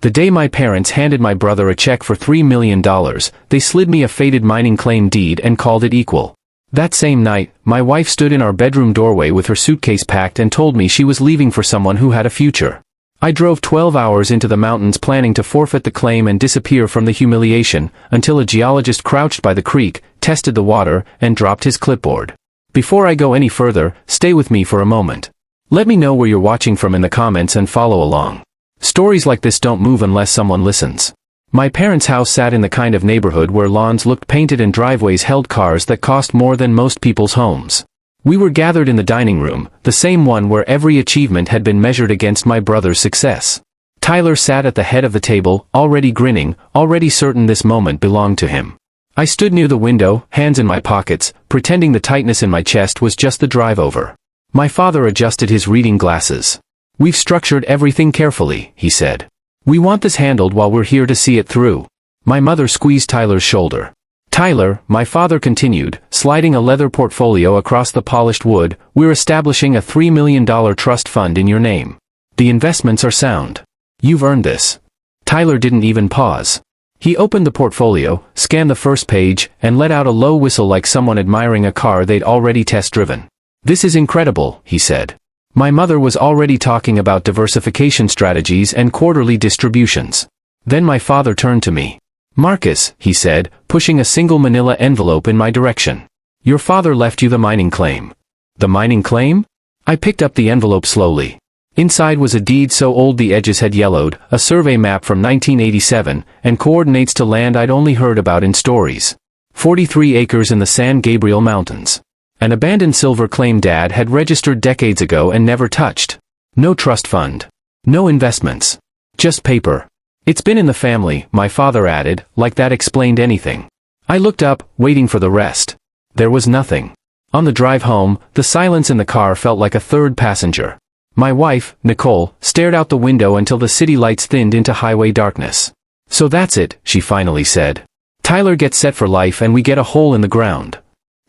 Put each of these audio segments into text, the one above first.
The day my parents handed my brother a check for $3 million, they slid me a faded mining claim deed and called it equal. That same night, my wife stood in our bedroom doorway with her suitcase packed and told me she was leaving for someone who had a future. I drove 12 hours into the mountains planning to forfeit the claim and disappear from the humiliation, until a geologist crouched by the creek, tested the water, and dropped his clipboard. Before I go any further, stay with me for a moment. Let me know where you're watching from in the comments and follow along. Stories like this don't move unless someone listens. My parents' house sat in the kind of neighborhood where lawns looked painted and driveways held cars that cost more than most people's homes. We were gathered in the dining room, the same one where every achievement had been measured against my brother's success. Tyler sat at the head of the table, already grinning, already certain this moment belonged to him. I stood near the window, hands in my pockets, pretending the tightness in my chest was just the drive-over. My father adjusted his reading glasses. "We've structured everything carefully," he said. "We want this handled while we're here to see it through." My mother squeezed Tyler's shoulder. "Tyler," my father continued, sliding a leather portfolio across the polished wood, "we're establishing a $3 million trust fund in your name. The investments are sound. You've earned this." Tyler didn't even pause. He opened the portfolio, scanned the first page, and let out a low whistle like someone admiring a car they'd already test-driven. "This is incredible," he said. My mother was already talking about diversification strategies and quarterly distributions. Then my father turned to me. "Marcus," he said, pushing a single manila envelope in my direction. "Your father left you the mining claim." "The mining claim?" I picked up the envelope slowly. Inside was a deed so old the edges had yellowed, a survey map from 1987, and coordinates to land I'd only heard about in stories. 43 acres in the San Gabriel Mountains. An abandoned silver claim Dad had registered decades ago and never touched. No trust fund. No investments. Just paper. "It's been in the family," my father added, like that explained anything. I looked up, waiting for the rest. There was nothing. On the drive home, the silence in the car felt like a third passenger. My wife, Nicole, stared out the window until the city lights thinned into highway darkness. "So that's it," she finally said. "Tyler gets set for life and we get a hole in the ground."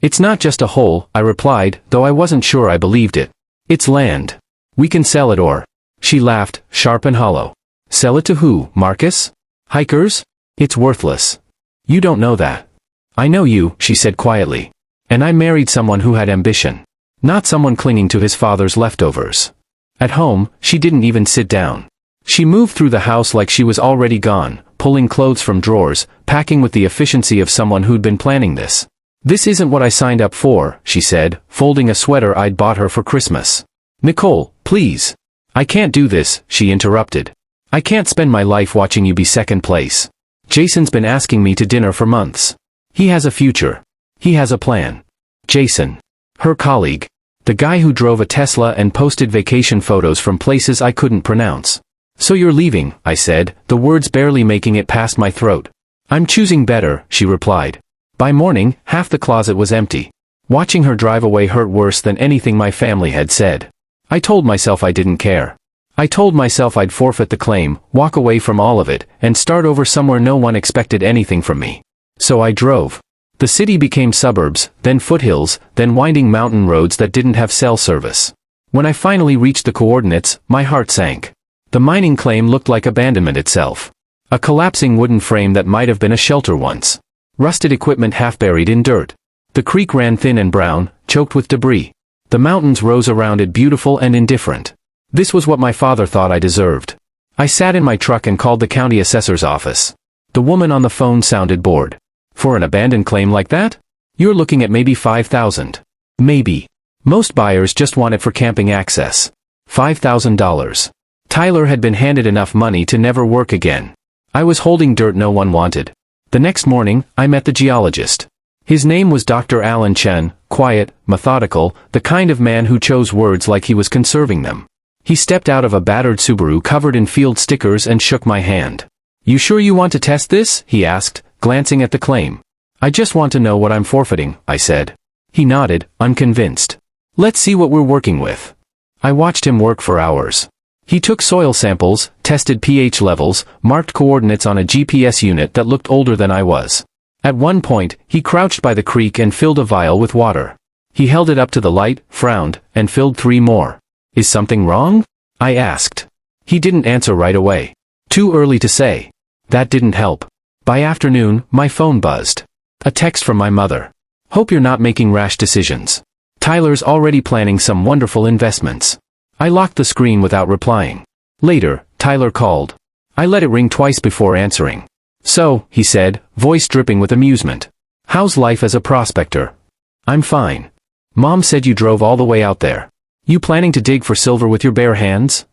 "It's not just a hole," I replied, though I wasn't sure I believed it. "It's land. We can sell it or—" She laughed, sharp and hollow. "Sell it to who, Marcus? Hikers? It's worthless. You don't know that." "I know you," she said quietly. "And I married someone who had ambition. Not someone clinging to his father's leftovers." At home, she didn't even sit down. She moved through the house like she was already gone, pulling clothes from drawers, packing with the efficiency of someone who'd been planning this. "This isn't what I signed up for," she said, folding a sweater I'd bought her for Christmas. "Nicole, please." "I can't do this," she interrupted. "I can't spend my life watching you be second place. Jason's been asking me to dinner for months. He has a future. He has a plan." Jason. Her colleague. The guy who drove a Tesla and posted vacation photos from places I couldn't pronounce. "So you're leaving," I said, the words barely making it past my throat. "I'm choosing better," she replied. By morning, half the closet was empty. Watching her drive away hurt worse than anything my family had said. I told myself I didn't care. I told myself I'd forfeit the claim, walk away from all of it, and start over somewhere no one expected anything from me. So I drove. The city became suburbs, then foothills, then winding mountain roads that didn't have cell service. When I finally reached the coordinates, my heart sank. The mining claim looked like abandonment itself. A collapsing wooden frame that might have been a shelter once. Rusted equipment half buried in dirt. The creek ran thin and brown, choked with debris. The mountains rose around it beautiful and indifferent. This was what my father thought I deserved. I sat in my truck and called the county assessor's office. The woman on the phone sounded bored. "For an abandoned claim like that? You're looking at maybe $5,000. Maybe. Most buyers just want it for camping access. $5,000. Tyler had been handed enough money to never work again. I was holding dirt no one wanted. The next morning, I met the geologist. His name was Dr. Alan Chen, quiet, methodical, the kind of man who chose words like he was conserving them. He stepped out of a battered Subaru covered in field stickers and shook my hand. "You sure you want to test this?" he asked, glancing at the claim. "I just want to know what I'm forfeiting," I said. He nodded, unconvinced. "Let's see what we're working with." I watched him work for hours. He took soil samples, tested pH levels, marked coordinates on a GPS unit that looked older than I was. At one point, he crouched by the creek and filled a vial with water. He held it up to the light, frowned, and filled 3 more. "Is something wrong?" I asked. He didn't answer right away. Too early to say. That didn't help. By afternoon, my phone buzzed. A text from my mother. Hope you're not making rash decisions. Tyler's already planning some wonderful investments. I locked the screen without replying. Later, Tyler called. I let it ring twice before answering. So, he said, voice dripping with amusement. How's life as a prospector? I'm fine. Mom said you drove all the way out there. You planning to dig for silver with your bare hands?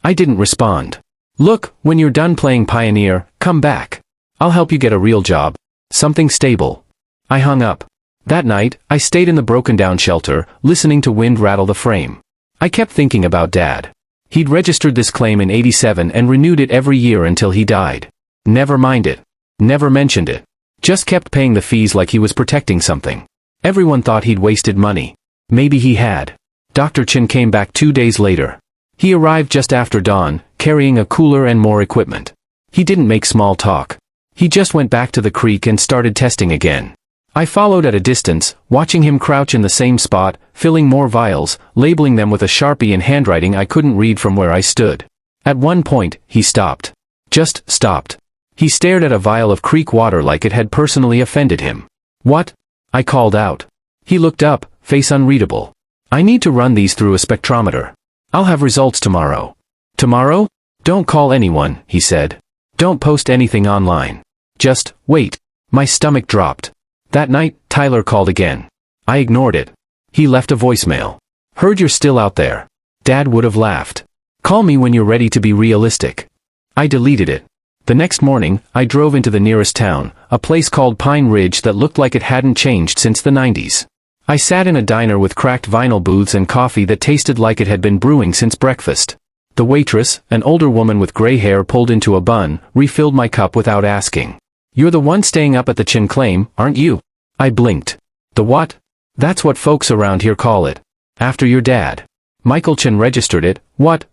I didn't respond. Look, when you're done playing pioneer, come back. I'll help you get a real job. Something stable. I hung up. That night, I stayed in the broken-down shelter, listening to wind rattle the frame. I kept thinking about Dad. He'd registered this claim in '87 and renewed it every year until he died. Never mind it. Never mentioned it. Just kept paying the fees like he was protecting something. Everyone thought he'd wasted money. Maybe he had. Dr. Chen came back 2 days later. He arrived just after dawn, carrying a cooler and more equipment. He didn't make small talk. He just went back to the creek and started testing again. I followed at a distance, watching him crouch in the same spot, filling more vials, labeling them with a Sharpie in handwriting I couldn't read from where I stood. At one point, he stopped. Just stopped. He stared at a vial of creek water like it had personally offended him. What? I called out. He looked up, face unreadable. I need to run these through a spectrometer. I'll have results tomorrow. Tomorrow? Don't call anyone, he said. Don't post anything online. Just wait. My stomach dropped. That night, Tyler called again. I ignored it. He left a voicemail. Heard you're still out there. Dad would have laughed. Call me when you're ready to be realistic. I deleted it. The next morning, I drove into the nearest town, a place called Pine Ridge that looked like it hadn't changed since the '90s. I sat in a diner with cracked vinyl booths and coffee that tasted like it had been brewing since breakfast. The waitress, an older woman with gray hair pulled into a bun, refilled my cup without asking. You're the one staying up at the Chen claim, aren't you? I blinked. The what? That's what folks around here call it. After your dad. Michael Chen registered it,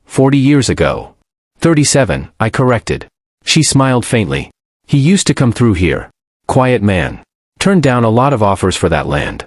40 years ago? 37, I corrected. She smiled faintly. He used to come through here. Quiet man. Turned down a lot of offers for that land.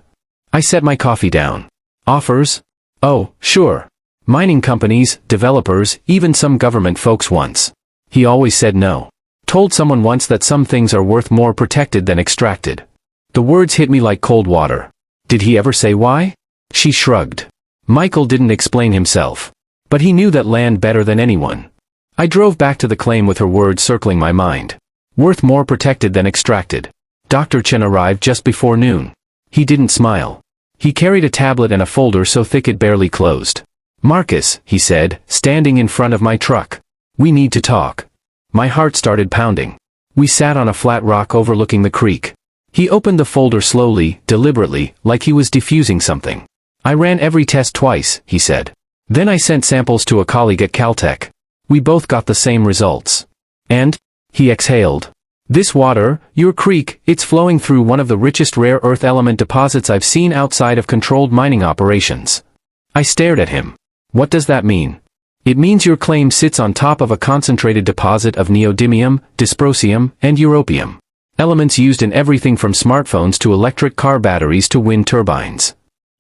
I set my coffee down. Offers? Oh, sure. Mining companies, developers, even some government folks once. He always said no. Told someone once that some things are worth more protected than extracted. The words hit me like cold water. Did he ever say why? She shrugged. Michael didn't explain himself. But he knew that land better than anyone. I drove back to the claim with her words circling my mind. Worth more protected than extracted. Dr. Chen arrived just before noon. He didn't smile. He carried a tablet and a folder so thick it barely closed. Marcus, he said, standing in front of my truck. We need to talk. My heart started pounding. We sat on a flat rock overlooking the creek. He opened the folder slowly, deliberately, like he was defusing something. I ran every test twice, he said. Then I sent samples to a colleague at Caltech. We both got the same results. And? He exhaled. This water, your creek, it's flowing through one of the richest rare earth element deposits I've seen outside of controlled mining operations. I stared at him. What does that mean? It means your claim sits on top of a concentrated deposit of neodymium, dysprosium, and europium. Elements used in everything from smartphones to electric car batteries to wind turbines.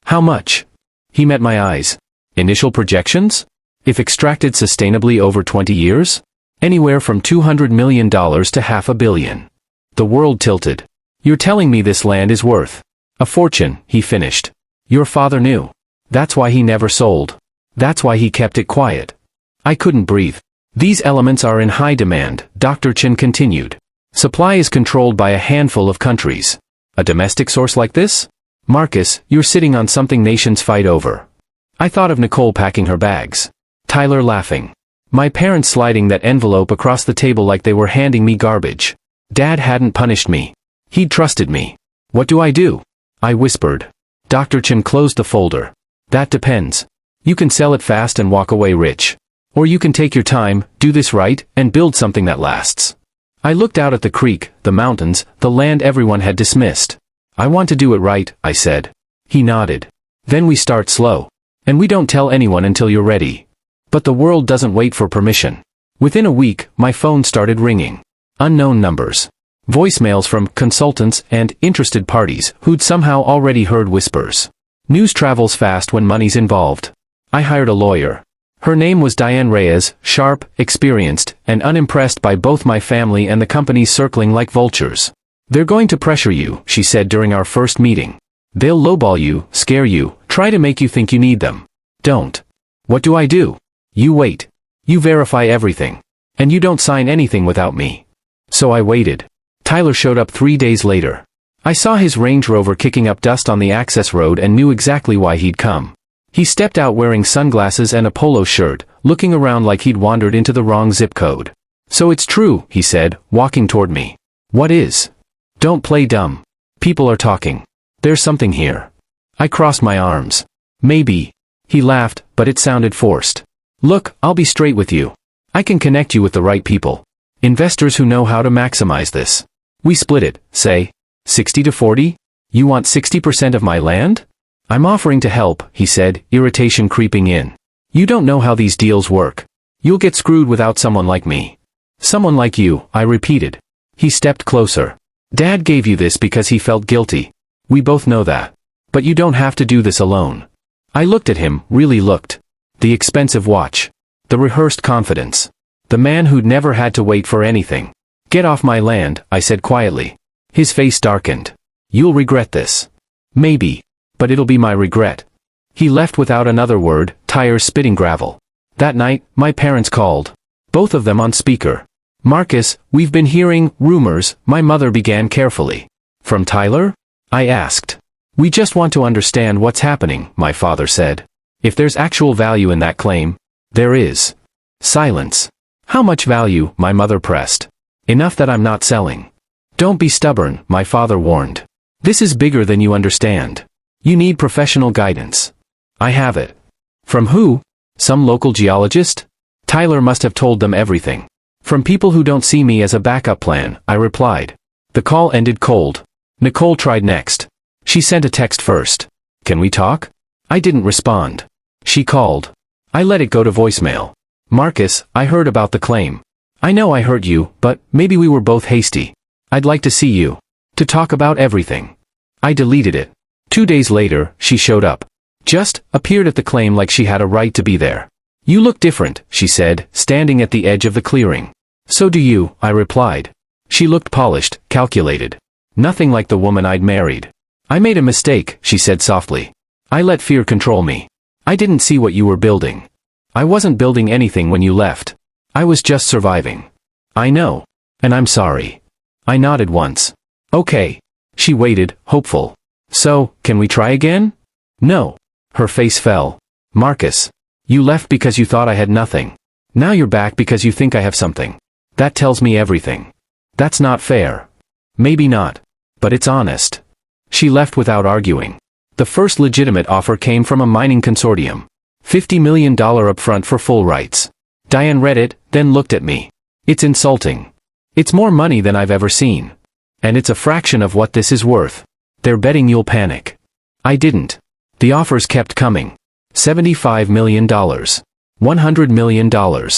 How much? He met my eyes. Initial projections? If extracted sustainably over 20 years? Anywhere from $200 million to $500 million. The world tilted. You're telling me this land is worth a fortune, he finished. Your father knew. That's why he never sold. That's why he kept it quiet. I couldn't breathe. These elements are in high demand, Dr. Chen continued. Supply is controlled by a handful of countries. A domestic source like this? Marcus, you're sitting on something nations fight over. I thought of Nicole packing her bags. Tyler laughing. My parents sliding that envelope across the table like they were handing me garbage. Dad hadn't punished me. He'd trusted me. What do I do? I whispered. Dr. Chen closed the folder. That depends. You can sell it fast and walk away rich. Or you can take your time, do this right, and build something that lasts. I looked out at the creek, the mountains, the land everyone had dismissed. I want to do it right, I said. He nodded. Then we start slow. And we don't tell anyone until you're ready. But the world doesn't wait for permission. Within a week, my phone started ringing. Unknown numbers. Voicemails from consultants and interested parties who'd somehow already heard whispers. News travels fast when money's involved. I hired a lawyer. Her name was Diane Reyes, sharp, experienced, and unimpressed by both my family and the companies circling like vultures. They're going to pressure you, she said during our first meeting. They'll lowball you, scare you, try to make you think you need them. Don't. What do I do? You wait. You verify everything. And you don't sign anything without me. So I waited. Tyler showed up 3 days later. I saw his Range Rover kicking up dust on the access road and knew exactly why he'd come. He stepped out wearing sunglasses and a polo shirt, looking around like he'd wandered into the wrong zip code. So it's true, he said, walking toward me. What is? Don't play dumb. People are talking. There's something here. I crossed my arms. Maybe. He laughed, but it sounded forced. Look, I'll be straight with you. I can connect you with the right people. Investors who know how to maximize this. We split it, say, 60 to 40? You want 60% of my land? I'm offering to help, he said, irritation creeping in. You don't know how these deals work. You'll get screwed without someone like me. Someone like you, I repeated. He stepped closer. Dad gave you this because he felt guilty. We both know that. But you don't have to do this alone. I looked at him, really looked. The expensive watch. The rehearsed confidence. The man who'd never had to wait for anything. Get off my land, I said quietly. His face darkened. You'll regret this. Maybe. But it'll be my regret. He left without another word, tires spitting gravel. That night, my parents called. Both of them on speaker. Marcus, we've been hearing rumors, my mother began carefully. From Tyler? I asked. We just want to understand what's happening, my father said. If there's actual value in that claim. There is. Silence. How much value, my mother pressed. Enough that I'm not selling. Don't be stubborn, my father warned. This is bigger than you understand. You need professional guidance. I have it. From who? Some local geologist? Tyler must have told them everything. From people who don't see me as a backup plan, I replied. The call ended cold. Nicole tried next. She sent a text first. Can we talk? I didn't respond. She called. I let it go to voicemail. Marcus, I heard about the claim. I know I hurt you, but maybe we were both hasty. I'd like to see you. To talk about everything. I deleted it. 2 days later, she showed up. Just appeared at the claim like she had a right to be there. You look different, she said, standing at the edge of the clearing. So do you, I replied. She looked polished, calculated. Nothing like the woman I'd married. I made a mistake, she said softly. I let fear control me. I didn't see what you were building. I wasn't building anything when you left. I was just surviving. I know. And I'm sorry. I nodded once. Okay. She waited, hopeful. So, can we try again? No. Her face fell. Marcus. You left because you thought I had nothing. Now you're back because you think I have something. That tells me everything. That's not fair. Maybe not. But it's honest. She left without arguing. The first legitimate offer came from a mining consortium. $50 million upfront for full rights. Diane read it, then looked at me. It's insulting. It's more money than I've ever seen. And it's a fraction of what this is worth. They're betting you'll panic. I didn't. The offers kept coming. $75 million. $100 million.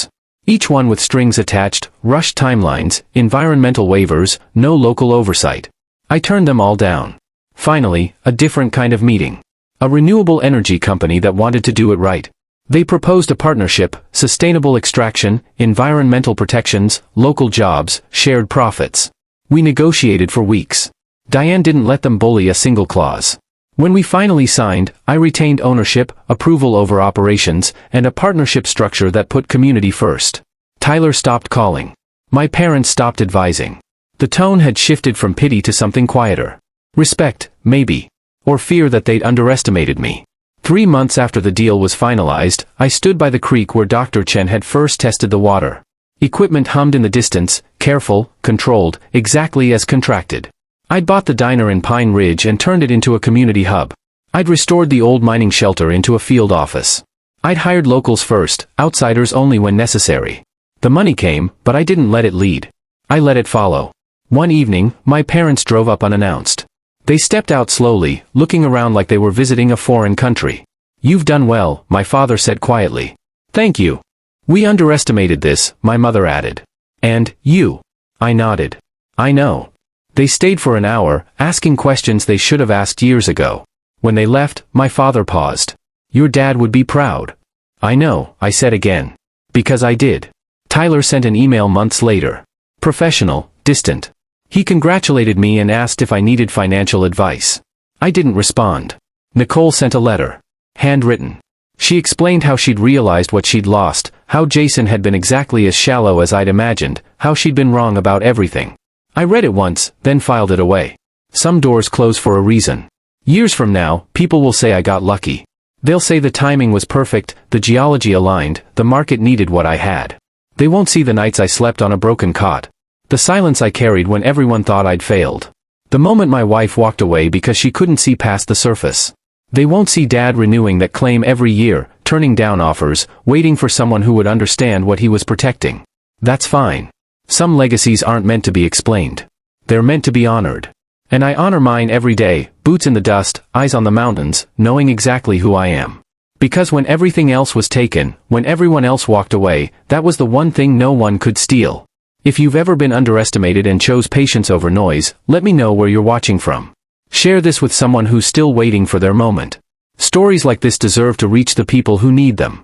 Each one with strings attached, rushed timelines, environmental waivers, no local oversight. I turned them all down. Finally, a different kind of meeting. A renewable energy company that wanted to do it right. They proposed a partnership, sustainable extraction, environmental protections, local jobs, shared profits. We negotiated for weeks. Diane didn't let them bully a single clause. When we finally signed, I retained ownership, approval over operations, and a partnership structure that put community first. Tyler stopped calling. My parents stopped advising. The tone had shifted from pity to something quieter. Respect, maybe. Or fear that they'd underestimated me. 3 months after the deal was finalized, I stood by the creek where Dr. Chen had first tested the water. Equipment hummed in the distance, careful, controlled, exactly as contracted. I'd bought the diner in Pine Ridge and turned it into a community hub. I'd restored the old mining shelter into a field office. I'd hired locals first, outsiders only when necessary. The money came, but I didn't let it lead. I let it follow. One evening, my parents drove up unannounced. They stepped out slowly, looking around like they were visiting a foreign country. You've done well, my father said quietly. Thank you. We underestimated this, my mother added. And, you. I nodded. I know. They stayed for an hour, asking questions they should have asked years ago. When they left, my father paused. Your dad would be proud. I know, I said again. Because I did. Tyler sent an email months later. Professional, distant. He congratulated me and asked if I needed financial advice. I didn't respond. Nicole sent a letter. Handwritten. She explained how she'd realized what she'd lost, how Jason had been exactly as shallow as I'd imagined, how she'd been wrong about everything. I read it once, then filed it away. Some doors close for a reason. Years from now, people will say I got lucky. They'll say the timing was perfect, the geology aligned, the market needed what I had. They won't see the nights I slept on a broken cot. The silence I carried when everyone thought I'd failed. The moment my wife walked away because she couldn't see past the surface. They won't see Dad renewing that claim every year, turning down offers, waiting for someone who would understand what he was protecting. That's fine. Some legacies aren't meant to be explained. They're meant to be honored. And I honor mine every day, boots in the dust, eyes on the mountains, knowing exactly who I am. Because when everything else was taken, when everyone else walked away, that was the one thing no one could steal. If you've ever been underestimated and chose patience over noise, let me know where you're watching from. Share this with someone who's still waiting for their moment. Stories like this deserve to reach the people who need them.